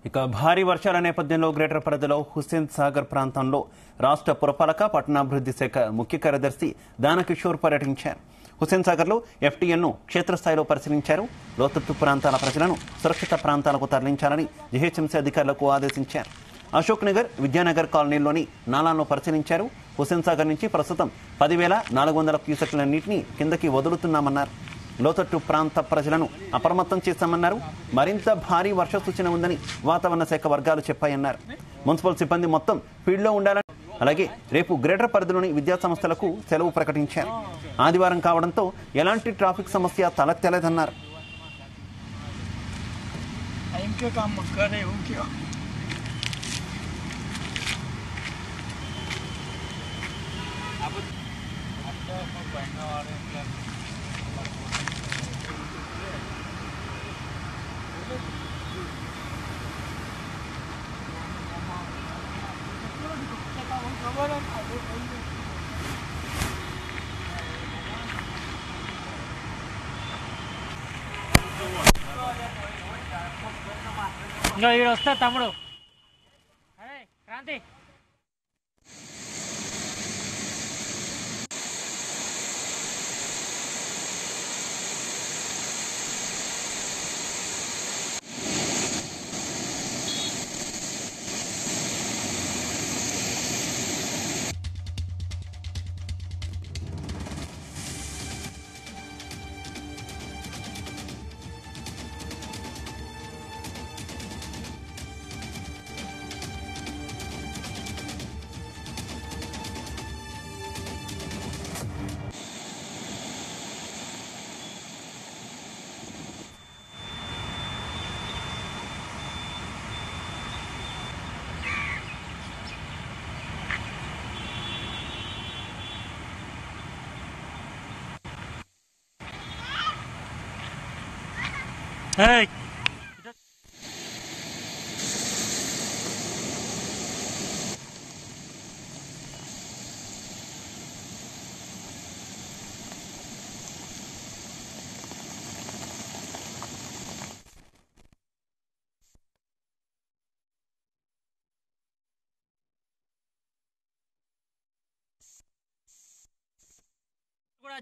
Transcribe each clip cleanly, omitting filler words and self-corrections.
ఇక భారీ వర్షాల నేపథ్యంలో గ్రేటర్ పరిధిలో హుస్సేన్ సాగర్ ప్రాంతంలో రాష్ట్ర పురపాలక పట్టణాభివృద్ధి శాఖ ముఖ్య కార్యదర్శి దానకిషోర్ పర్యటించారు. హుస్సేన్ సాగర్లో ఎఫ్టీఎన్ను క్షేత్రస్థాయిలో పరిశీలించారు. లోతట్టు ప్రాంతాల ప్రజలను సురక్షిత ప్రాంతాలకు తరలించాలని జీహెచ్ఎంసీ అధికారులకు ఆదేశించారు. అశోక్ నగర్, విద్యానగర్ కాలనీలోని నాలాలను పరిశీలించారు. హుస్సేన్ సాగర్ నుంచి ప్రస్తుతం 10,400 క్యూసెక్ల నీటిని కిందకి వదులుతున్నామన్నారు. లోతట్టు ప్రాంత ప్రజలను అప్రమత్తం చేశామన్నారు. మరింత భారీ వర్ష సూచన ఉందని వాతావరణ శాఖ వర్గాలు చెప్పాయన్నారు. మున్సిపల్ సిబ్బంది మొత్తం ఫీల్డ్లో ఉండాలని, అలాగే రేపు గ్రేటర్ పరిధిలోని విద్యా సంస్థలకు సెలవు ప్రకటించారు. ఆదివారం కావడంతో ఎలాంటి ట్రాఫిక్ సమస్య తలెత్తలేదన్నారు. ఇంకా ఈడు వస్తా తమ్ముడు. అరే క్రాంతి,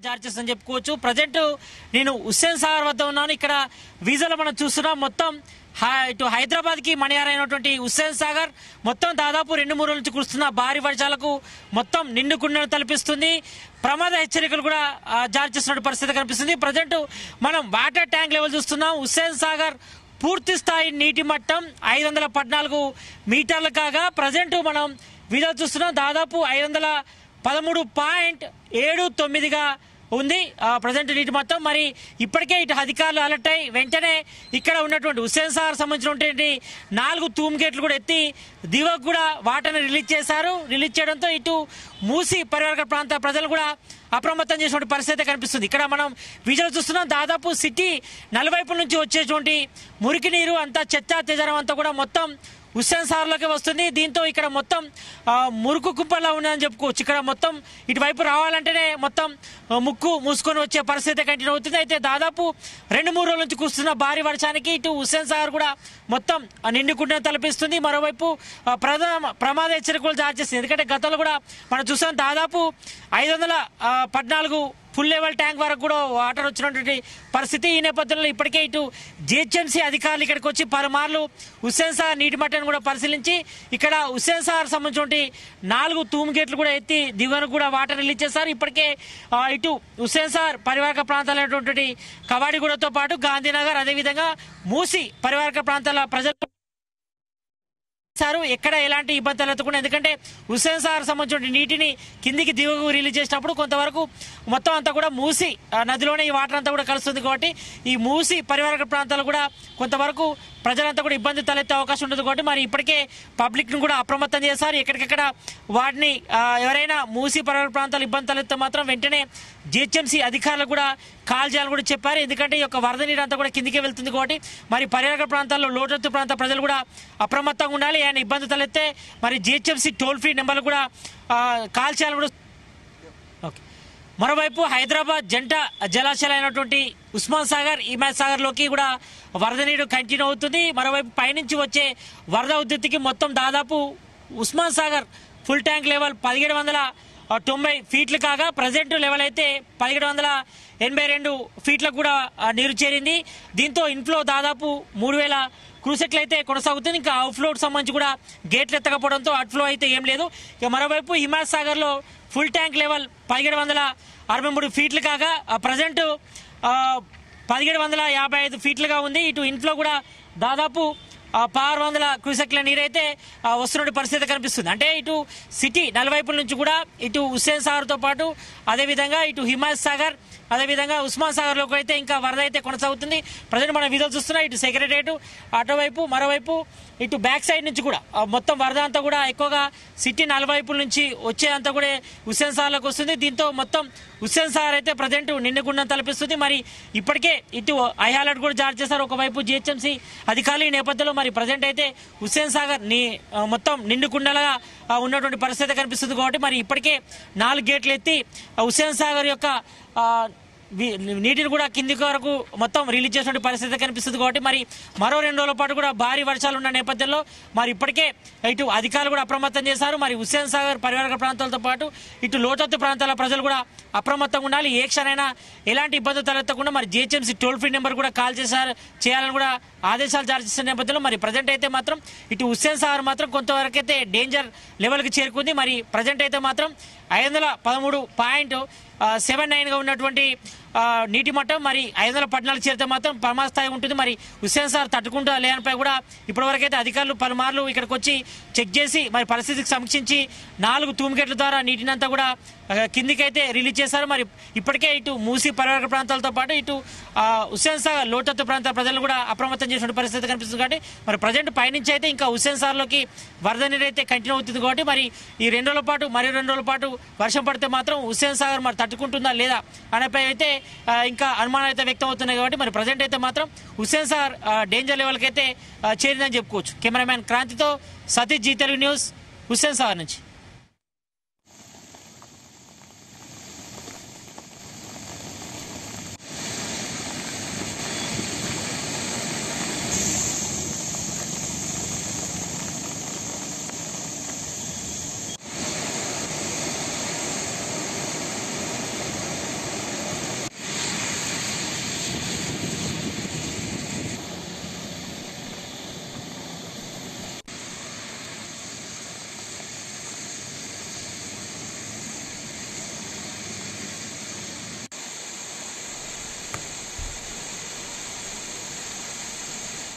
జారీ చేస్తుందని చెప్పుకోవచ్చు. ప్రజెంట్ నేను హుస్సేన్ సాగర్ వద్ద ఉన్నాను. ఇక్కడ వీజాలో మనం చూస్తున్నాం. మొత్తం ఇటు హైదరాబాద్ కి మణియారైనటువంటి హుస్సేన్ సాగర్ మొత్తం దాదాపు 2-3 రోజుల నుంచి కురుస్తున్న భారీ వర్షాలకు మొత్తం నిండుకుండను తలపిస్తుంది. ప్రమాద హెచ్చరికలు కూడా జారీ చేస్తున్న పరిస్థితి కనిపిస్తుంది. ప్రజెంట్ మనం వాటర్ ట్యాంక్ లెవెల్ చూస్తున్నాం. హుస్సేన్ సాగర్ పూర్తి స్థాయి నీటి మట్టం 514 మీటర్లు కాగా ప్రజెంట్ మనం వీడియో చూస్తున్నాం. దాదాపు 513.79గా ఉంది ప్రజెంట్ నీటి మొత్తం. మరి ఇప్పటికే ఇటు అధికారులు అలర్ట్ అయ్యి వెంటనే ఇక్కడ ఉన్నటువంటి హుస్సేన్ సాగర్ సంబంధించినటువంటి 4 తూమ్ గేట్లు కూడా ఎత్తి దివకు కూడా వాటర్ని రిలీజ్ చేశారు. రిలీజ్ చేయడంతో ఇటు మూసి పరివాహక ప్రాంత ప్రజలు కూడా అప్రమత్తం చేసినటువంటి పరిస్థితి కనిపిస్తుంది. ఇక్కడ మనం విజువల్ చూస్తున్నాం. దాదాపు సిటీ నలువైపుల నుంచి వచ్చేటువంటి మురికి నీరు అంతా చెత్త చెదారం అంతా కూడా మొత్తం హుస్సేన్ సాగర్లోకి వస్తుంది. దీంతో ఇక్కడ మొత్తం మురుకు కుప్పలా ఉన్నదని చెప్పుకోవచ్చు. ఇక్కడ మొత్తం ఇటువైపు రావాలంటేనే మొత్తం ముక్కు మూసుకొని వచ్చే పరిస్థితి కంటిన్యూ అవుతుంది. అయితే దాదాపు 2-3 రోజుల నుంచి కురుస్తున్న భారీ వర్షానికి ఇటు హుస్సేన్ సాగర్ కూడా మొత్తం నిండుకుంటూ తలపిస్తుంది. మరోవైపు ప్రమాద హెచ్చరికలు జారీ చేస్తుంది. ఎందుకంటే గతంలో కూడా మనం చూసాం దాదాపు 514 ఫుల్ లెవెల్ ట్యాంక్ వరకు కూడా వాటర్ వచ్చినటువంటి పరిస్థితి. ఈ నేపథ్యంలో ఇప్పటికే ఇటు జిహెచ్ఎంసీ అధికారులు ఇక్కడికి వచ్చి పలుమార్లు హుస్సేన్ సాగర్ నీటి మట్టాన్ని కూడా పరిశీలించి ఇక్కడ హుస్సేన్ సాగర్ సంబంధించి 4 తూము గేట్లు కూడా ఎత్తి దిగువను కూడా వాటర్ రిలీజ్ చేశారు. ఇప్పటికే ఇటు హుస్సేన్ సాగర్ పరివాహక ప్రాంతాలైనటువంటి కవాడిగూడతో పాటు గాంధీనగర్, అదేవిధంగా మూసి పరివాహక ప్రాంతాల ప్రజలు ఎక్కడ ఎలాంటి ఇబ్బందులు ఎత్తుకుండా, ఎందుకంటే హుస్సేన్ సాగర్ సంబంధించిన నీటిని కిందికి దిగువకు రిలీజ్ చేసినప్పుడు కొంతవరకు మొత్తం అంతా కూడా మూసి నదిలోనే ఈ వాటర్ అంతా కూడా కలుస్తుంది. కాబట్టి ఈ మూసి పరివాహక ప్రాంతాలు కూడా కొంతవరకు ప్రజలంతా కూడా ఇబ్బంది తలెత్తే అవకాశం ఉంటుంది. కాబట్టి మరి ఇప్పటికే పబ్లిక్ ను కూడా అప్రమత్తం చేశారు. ఎక్కడికెక్కడ వాటిని ఎవరైనా మూసి పరివాహక ప్రాంతాలు ఇబ్బంది తలెత్తే మాత్రం వెంటనే జిహెచ్ఎంసీ అధికారులు కూడా కాల్ చేయాలని కూడా చెప్పారు. ఎందుకంటే ఈ యొక్క వరద నీరు అంతా కూడా కిందికే వెళ్తుంది. కాబట్టి మరి పరివాహక ప్రాంతాల్లో లోతట్టు ప్రాంత ప్రజలు కూడా అప్రమత్తంగా ఉండాలి. ఏమైనా ఇబ్బంది తలెత్తే మరి జిహెచ్ఎంసీ టోల్ ఫ్రీ నెంబర్లు కూడా కాల్ చేయాలని కూడా. ఓకే, మరోవైపు హైదరాబాద్ జంట జలాశయాలైనటువంటి ఉస్మాన్ సాగర్, హిమాయత్ సాగర్ లోకి కూడా వరద నీరు కంటిన్యూ అవుతుంది. మరోవైపు పైనుంచి వచ్చే వరద ఉధృతికి మొత్తం దాదాపు Osman Sagar full tank level 1790 ఫీట్లు కాగా ప్రజెంట్ లెవెల్ అయితే 1782 ఫీట్లకు కూడా నీరు చేరింది. దీంతో ఇన్ఫ్లో దాదాపు 3000 క్రూసెక్లు అయితే కొనసాగుతుంది. ఇంకా అవుట్ఫ్లో సంబంధించి కూడా గేట్లు ఎత్తకపోవడంతో అవుట్ఫ్లో అయితే ఏం లేదు. ఇక మరోవైపు హిమాయత్ సాగర్ లో ఫుల్ ట్యాంక్ లెవెల్ 1763 ఫీట్లు కాగా ప్రజెంట్ 1755 ఫీట్లుగా ఉంది. ఇటు ఇన్ఫ్లో కూడా దాదాపు 600 క్యూసెక్ల నీరైతే వస్తున్న పరిస్థితి కనిపిస్తుంది. అంటే ఇటు సిటీ నలువైపుల నుంచి కూడా ఇటు హుస్సేన్ సాగర్ తో పాటు అదేవిధంగా ఇటు హిమాయత్ సాగర్, అదేవిధంగా ఉస్మాన్ సాగర్ లోకి అయితే ఇంకా వరద అయితే కొనసాగుతుంది. ప్రజెంట్ మనం వీడియోలు చూస్తున్నాం. ఇటు సెక్రటరియట్ అటువైపు, మరోవైపు ఇటు బ్యాక్ సైడ్ నుంచి కూడా మొత్తం వరద అంతా కూడా ఎక్కువగా సిటీ నలువైపుల నుంచి వచ్చే అంతా కూడా హుస్సేన్ సాగర్లోకి వస్తుంది. దీంతో మొత్తం హుస్సేన్ సాగర్ అయితే ప్రజెంట్ నిండుగుండం తలపిస్తుంది. మరి ఇప్పటికే ఇటు హై అలర్ట్ కూడా జారీ చేశారు. ఒకవైపు జిహెచ్ఎంసీ అధికారులు ఈ నేపథ్యంలో మరి ప్రజెంట్ అయితే హుస్సేన్ సాగర్ మొత్తం నిండుకుండలుగా ఉన్నటువంటి పరిస్థితి కనిపిస్తుంది. కాబట్టి మరి ఇప్పటికే 4 గేట్లు ఎత్తి హుస్సేన్ సాగర్ యొక్క నీటిని కూడా కింది వరకు మొత్తం రిలీజ్ చేసినటువంటి పరిస్థితి కనిపిస్తుంది. కాబట్టి మరి మరో 2 రోజుల పాటు కూడా భారీ వర్షాలు ఉన్న నేపథ్యంలో మరి ఇప్పటికే ఇటు అధికారులు కూడా అప్రమత్తం చేశారు. మరి హుస్సేన్ సాగర్ పరివాహక ప్రాంతాలతో పాటు ఇటు లోతత్తు ప్రాంతాల ప్రజలు కూడా అప్రమత్తంగా ఉండాలి. ఏ క్షణమైనా ఎలాంటి ఇబ్బందులు తలెత్తకుండా మరి జిహెచ్ఎంసీ టోల్ ఫ్రీ నెంబర్ కూడా కాల్ చేయాలని కూడా ఆదేశాలు జారీ చేసిన నేపథ్యంలో మరి ప్రజెంట్ అయితే మాత్రం ఇటు హుస్సేన్ సాగర్ మాత్రం కొంతవరకు అయితే డేంజర్ లెవెల్కి చేరుకుంది. మరి ప్రజెంట్ అయితే మాత్రం 513.79గా ఉన్నటువంటి నీటి మట్టం మరి 514 చేరితే మాత్రం ప్రమాద స్థాయి ఉంటుంది. మరి హుస్సేన్ సాగర్ తట్టుకుంటూ లేనిపై కూడా ఇప్పటివరకు అయితే అధికారులు పలుమార్లు ఇక్కడికి వచ్చి చెక్ చేసి మరి పరిస్థితికి సమీక్షించి 4 తూముగేట్ల ద్వారా నీటినంతా కూడా కిందికైతే రిలీజ్ చేశారు. మరి ఇప్పటికే ఇటు మూసీ పరివాహక ప్రాంతాలతో పాటు ఇటు హుస్సేన్ సాగర్ లోతత్తు ప్రాంతాల ప్రజలు కూడా అప్రమత్తం చేసిన పరిస్థితి కనిపిస్తుంది. కాబట్టి మరి ప్రజెంట్ పైనుంచి అయితే ఇంకా హుస్సేన్ సాగర్లోకి వరద నీరు అయితే కంటిన్యూ అవుతుంది. కాబట్టి మరి ఈ 2 రోజుల పాటు మరి 2 రోజుల పాటు వర్షం పడితే మాత్రం హుస్సేన్ సాగర్ మరి తట్టుకుంటుందా లేదా అనేపై అయితే ఇంకా అనుమానం అయితే వ్యక్తం అవుతున్నాయి. కాబట్టి మరి ప్రజెంట్ అయితే మాత్రం హుస్సేన్ సాగర్ డేంజర్ లెవెల్కి అయితే చేరిందని చెప్పుకోవచ్చు. కెమెరామ్యాన్ క్రాంతితో సతీష్, జీ తెలుగు న్యూస్, హుస్సేన్ సాగర్ నుంచి.